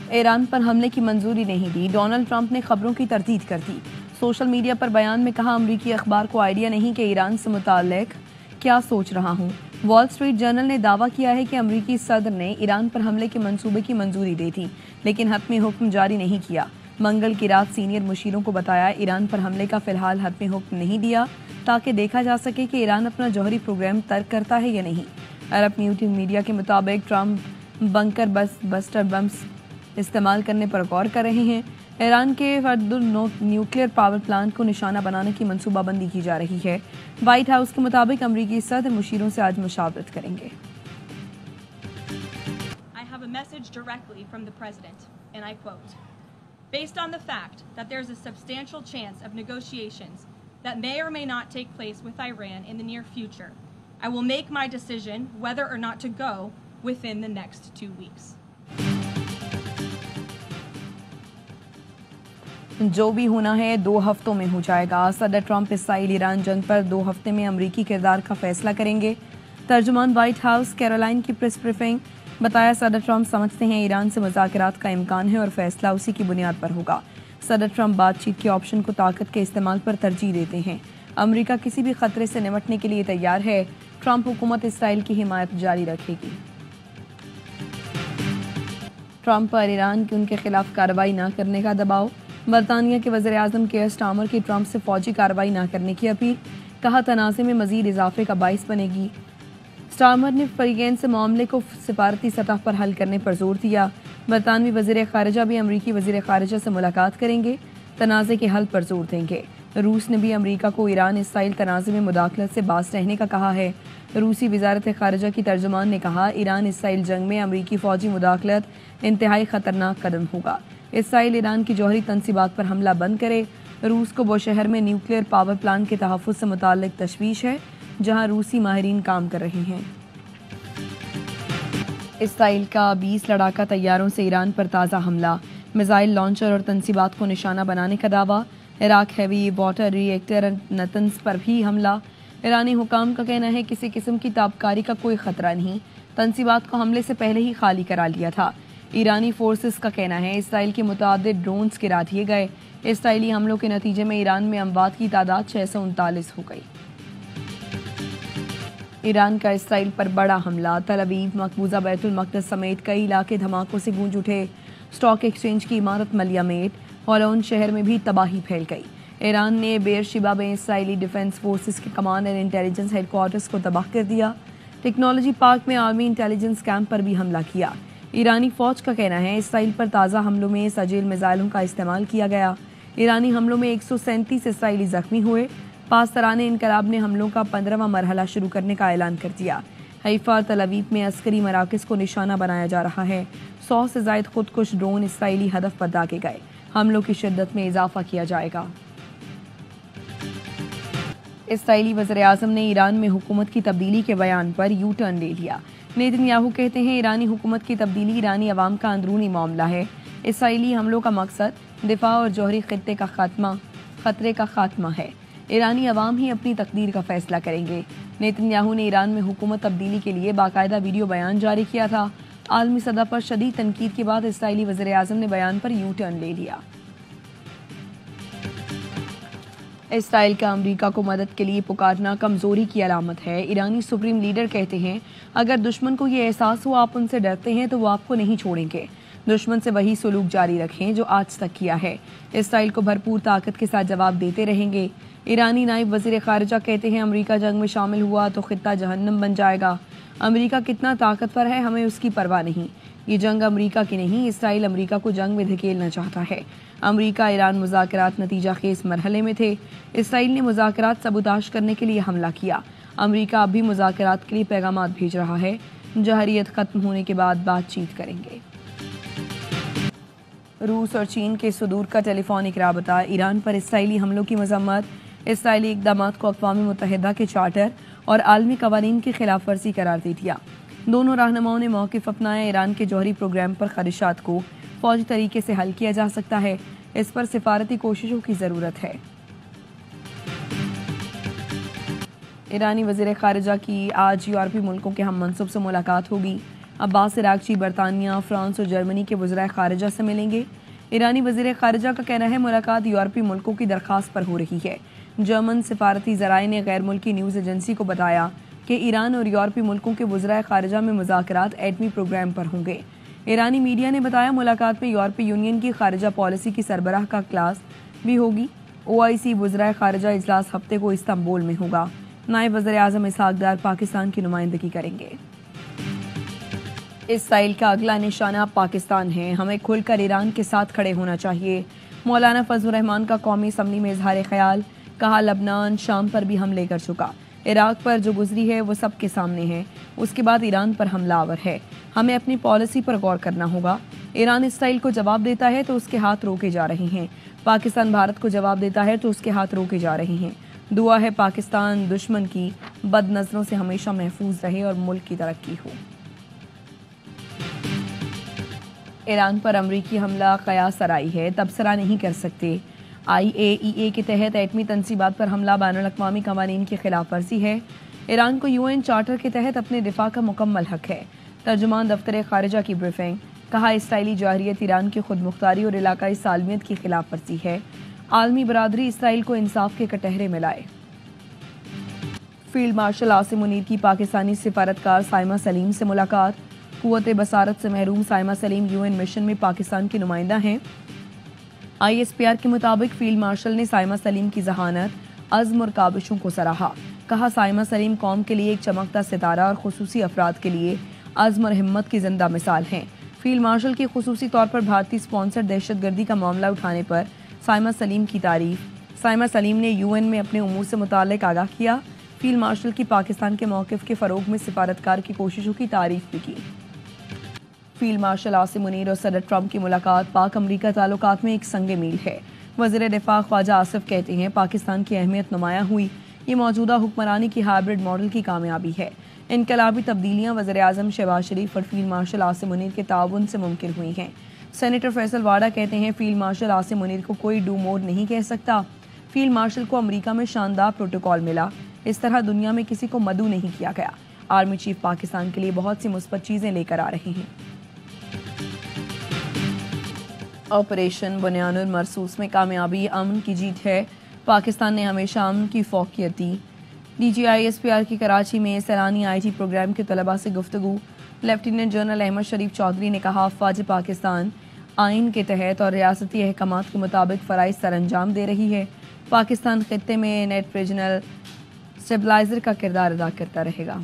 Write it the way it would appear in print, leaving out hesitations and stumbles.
ایران پر حملے کی منظوری نہیں دی، ڈونلڈ ٹرمپ نے خبروں کی تردید کر دی۔ سوشل میڈیا پر بیان میں کہا امریکی اخبار کو آئیڈیا نہیں کہ ایران سے متعلق کیا سوچ رہا ہوں۔ وال اسٹریٹ جرنل نے دعویٰ کیا ہے کہ امریکی صدر نے ایران پر حملے کے منصوبے کی منظوری دی تھی لیکن حتمی حکم جاری نہیں کیا۔ منگل کی رات سینئر مشیروں کو بتایا ایران پر حملے کا فی الحال حتمی حکم نہیں دیا تاکہ دیکھا جا سکے کہ ایران اپنا جوہری پروگرام ترک کرتا ہے یا نہیں۔ عرب میڈیا کے مطابق ٹرمپ بنکر بسٹر بمز استعمال کرنے پر غور کر رہے ہیں۔ ایران کے فرد نیوکلیئر پاور پلانٹ کو نشانہ بنانے کی منصوبہ بندی کی جا رہی ہے۔ وائٹ ہاؤس کے مطابق امریکی صدر مشیروں سے آج مشاورت کریں گے۔ I have a message directly from the President, and I quote, "Based on the fact that there is a substantial chance of negotiations that may or may not take place with Iran in the near future, I will make my decision whether or not to go within the next 2 weeks." جو بھی ہونا ہے 2 ہفتوں میں ہو جائے گا۔ صدر Trump اسرائیل ایران جنگ پر 2 ہفتے میں امریکی کردار کا فیصلہ کریں گے۔ ترجمان وائٹ ہاؤس کیرولائن کی پریس بریفنگ بتایا صدر ٹرمپ سمجھتے ہیں ایران سے مذاکرات کا امکان ہے اور فیصلہ اسی کی بنیاد پر ہوگا۔ صدر ٹرمپ بات چیت کے آپشن کو طاقت کے استعمال پر ترجیح دیتے ہیں۔ امریکہ کسی بھی خطرے سے نمٹنے کے لیے تیار ہے۔ ٹرمپ حکومت اسرائیل کی حمایت جاری رکھے گی۔ ٹرمپ پر ایران کی ان کے خلاف کارروائی نہ کرنے کا دباؤ۔ برطانیہ کے وزیر اعظم کیئر سٹارمر کی ٹرمپ سے فوجی کارروائی نہ کرنے کی اپیل، کہا تنازع میں مزید اضافے کا باعث بنے گی۔ سٹارمر نے فریقین سے معاملے کو سفارتی سطح پر حل کرنے پر زور دیا۔ برطانوی وزیر خارجہ بھی امریکی وزیر خارجہ سے ملاقات کریں گے، تنازع کے حل پر زور دیں گے۔ روس نے بھی امریکہ کو ایران اسرائیل تنازع میں مداخلت سے باز رہنے کا کہا ہے۔ روسی وزارت خارجہ کی ترجمان نے کہا ایران اسرائیل جنگ میں امریکی فوجی مداخلت انتہائی خطرناک قدم ہوگا۔ اسرائیل ایران کی جوہری تنصیبات پر حملہ بند کرے۔ روس کو بوشہر میں نیوکلیئر پاور پلانٹ کے تحفظ سے متعلق تشویش ہے جہاں روسی ماہرین کام کر رہے ہیں۔ اسرائیل کا 20 لڑاکا طیاروں سے ایران پر تازہ حملہ، میزائل لانچر اور تنصیبات کو نشانہ بنانے کا دعویٰ۔ عراق ہیوی واٹر ری ایکٹر نتنز پر بھی حملہ۔ ایرانی حکام کا کہنا ہے کسی قسم کی تابکاری کا کوئی خطرہ نہیں، تنصیبات کو حملے سے پہلے ہی خالی کرا لیا تھا۔ ایرانی فورسز کا کہنا ہے اسرائیل کے متعدد ڈرونز گرا دیے گئے۔ اسرائیلی حملوں کے نتیجے میں ایران میں اموات کی تعداد 639 ہو گئی۔ ایران کا اسرائیل پر بڑا حملہ، تل ابیب، مقبوضہ بیت المقدس سمیت کئی علاقے دھماکوں سے گونج اٹھے۔ اسٹاک ایکسچینج کی عمارت ملیہ میٹ، ہولون شہر میں بھی تباہی پھیل گئی۔ ایران نے بیر شیبہ میں اسرائیلی ڈیفنس فورسز کے command and intelligence headquarters کو تباہ کر دیا۔ ٹیکنالوجی پارک میں آرمی انٹیلیجنس کیمپ پر بھی حملہ کیا۔ ایرانی فوج کا کہنا ہے اسرائیل پر تازہ حملوں میں سجیل میزائلوں کا استعمال کیا گیا۔ ایرانی حملوں میں 137 اسرائیلی زخمی ہوئے۔ پاسداران انقلاب نے حملوں کا 15واں مرحلہ شروع کرنے کا اعلان کر دیا۔ حیفا اور تل ابیب میں عسکری مراکز کو نشانہ بنایا جا رہا ہے۔ 100 سے زائد خودکش ڈرون اسرائیلی ہدف پر داغے گئے۔ حملوں کی شدت میں اضافہ کیا جائے گا۔ اسرائیلی وزیر اعظم نے ایران میں حکومت کی تبدیلی کے بیان پر یو ٹرن لے لیا۔ نیتن یاہو کہتے ہیں ایرانی حکومت کی تبدیلی ایرانی عوام کا اندرونی معاملہ ہے۔ اسرائیلی حملوں کا مقصد دفاع اور جوہری خطرے کا خاتمہ ہے۔ ایرانی عوام ہی اپنی تقدیر کا فیصلہ کریں گے۔ نیتن یاہو نے ایران میں حکومت تبدیلی کے لیے باقاعدہ ویڈیو بیان جاری کیا تھا۔ عالمی سطح پر شدید تنقید کے بعد اسرائیلی وزیر اعظم نے بیان پر یو ٹرن لے لیا۔ اسرائیل کا امریکہ کو مدد کے لیے پکارنا کمزوری کی علامت ہے۔ ایرانی سپریم لیڈر کہتے ہیں اگر دشمن کو یہ احساس ہو آپ ان سے ڈرتے ہیں تو وہ آپ کو نہیں چھوڑیں گے۔ دشمن سے وہی سلوک جاری رکھیں جو آج تک کیا ہے۔ اسرائیل کو بھرپور طاقت کے ساتھ جواب دیتے رہیں گے۔ ایرانی نائب وزیر خارجہ کہتے ہیں امریکہ جنگ میں شامل ہوا تو خطہ جہنم بن جائے گا۔ امریکہ کتنا طاقتور ہے ہمیں اس کی پرواہ نہیں۔ یہ جنگ امریکہ کی نہیں، اسرائیل امریکہ کو جنگ میں دھکیلنا چاہتا ہے۔ امریکہ ایران مذاکرات نتیجہ خیز مرحلے میں تھے۔ اسرائیل نے مذاکرات سبوتاژ کرنے کے لیے حملہ کیا۔ امریکہ اب بھی مذاکرات کے لیے پیغامات بھیج رہا ہے۔ جوہریت ختم ہونے کے بعد بات چیت کریں گے۔ روس اور چین کے صدور کا ٹیلی فونک رابطہ، ایران پر اسرائیلی حملوں کی مذمت، اسرائیلی اقدامات کو اقوام متحدہ کے چارٹر اور عالمی قوانین کی خلاف ورزی قرار دے دیا۔ دونوں رہنماؤں نے موقف اپنایا ایران کے جوہری پروگرام پر خدشات کو فوجی طریقے سے حل کیا جا سکتا ہے، اس پر سفارتی کوششوں کی ضرورت ہے۔ ایرانی وزیر خارجہ کی آج یورپی ملکوں کے ہم منصب سے ملاقات ہوگی۔ عباس عراقچی برطانیہ، فرانس اور جرمنی کے وزراء خارجہ سے ملیں گے۔ ایرانی وزیر خارجہ کا کہنا ہے ملاقات یورپی ملکوں کی درخواست پر ہو رہی ہے۔ جرمن سفارتی ذرائع نے غیر ملکی نیوز ایجنسی کو بتایا کہ ایران اور یورپی ملکوں کے وزراء خارجہ میں مذاکرات ایٹمی پروگرام پر ہوں گے۔ ایرانی میڈیا نے بتایا ملاقات میں یورپی یونین کی خارجہ پالیسی کی سربراہ کا کلاس بھی ہوگی۔ OIC وزراء خارجہ اجلاس ہفتے کو استنبول میں ہوگا۔ نائب وزیر اعظم اسحاق ڈار پاکستان کی نمائندگی کریں گے۔ اسرائیل کا اگلا نشانہ پاکستان ہے، ہمیں کھل کر ایران کے ساتھ کھڑے ہونا چاہیے۔ مولانا فضل الرحمان کا قومی اسمبلی میں اظہار خیال، کہا لبنان شام پر بھی حملے کر چکا، عراق پر جو گزری ہے وہ سب کے سامنے ہے، اس کے بعد ایران پر حملہ آور ہے، ہمیں اپنی پالیسی پر غور کرنا ہوگا۔ ایران اسرائیل کو جواب دیتا ہے تو اس کے ہاتھ روکے جا رہے ہیں، پاکستان بھارت کو جواب دیتا ہے تو اس کے ہاتھ روکے جا رہے ہیں۔ دعا ہے پاکستان دشمن کی بد نظروں سے ہمیشہ محفوظ رہے اور ملک کی ترقی ہو۔ ایران پر امریکی حملہ قیاس آرائی ہے، تبصرہ نہیں کر سکتے۔ IAEA کے تحت ایٹمی تنصیبات پر حملہ بین الاقوامی قوانین کی خلاف ورزی ہے۔ ایران کو UN چارٹر کے تحت اپنے دفاع کا مکمل حق ہے۔ ترجمان دفتر خارجہ کی بریفنگ، کہا اسرائیلی جارحیت ایران کی خود مختاری اور علاقائی سالمیت کی خلاف ورزی ہے۔ عالمی برادری اسرائیل کو انصاف کے کٹہرے میں لائے۔ فیلڈ مارشل عاصم منیر کی پاکستانی سفارتکار سائمہ سلیم سے ملاقات، قوت بصارت سے محروم سائمہ سلیم UN مشن میں پاکستان کی نمائندہ ہیں۔ ISPR کے مطابق فیلڈ مارشل نے سائمہ سلیم کی ذہانت، عزم اور کاوشوں کو سراہا، کہا سائمہ سلیم قوم کے لیے ایک چمکتا ستارہ اور خصوصی افراد کے لیے عزم اور ہمت کی زندہ مثال ہیں۔ فیلڈ مارشل کی خصوصی طور پر بھارتی سپانسر دہشت گردی کا معاملہ اٹھانے پر سائمہ سلیم کی تعریف۔ سائمہ سلیم نے UN میں اپنے امور سے متعلق آگاہ کیا۔ فیلڈ مارشل کی پاکستان کے موقف کے فروغ میں سفارتکار کی کوششوں کی تعریف بھی کی۔ فیلڈ مارشل عاصم منیر اور صدر ٹرمپ کی ملاقات پاک امریکہ تعلقات میں ایک سنگ میل ہے۔ وزیر دفاع خواجہ آصف کہتے ہیں پاکستان کی اہمیت نمایاں ہوئی، یہ موجودہ حکمرانی کی ہائبرڈ ماڈل کی کامیابی ہے۔ انقلابی تبدیلیاں وزیر اعظم شہباز شریف اور فیلڈ مارشل عاصم منیر کے تعاون سے ممکن ہوئی ہیں۔ سینیٹر فیصل واڈا کہتے ہیں فیلڈ مارشل عاصم منیر کو کوئی ڈو مور نہیں کہہ سکتا۔ فیلڈ مارشل کو امریکہ میں شاندار پروٹوکول ملا، اس طرح دنیا میں کسی کو مدعو نہیں کیا گیا۔ آرمی چیف پاکستان کے لیے بہت سی مثبت چیزیں لے کر آ رہے ہیں۔ آپریشن بنیان المرصوص میں کامیابی امن کی جیت ہے، پاکستان نے ہمیشہ امن کی فوقیت دی۔ DG ISPR کی کراچی میں سیلانی IT پروگرام کے طلباء سے گفتگو، لیفٹیننٹ جنرل احمد شریف چودھری نے کہا افواج پاکستان آئین کے تحت اور ریاستی احکامات کے مطابق فرائض سر انجام دے رہی ہے، پاکستان خطے میں نیٹ ریجنل اسٹیبلائزر کا کردار ادا کرتا رہے گا۔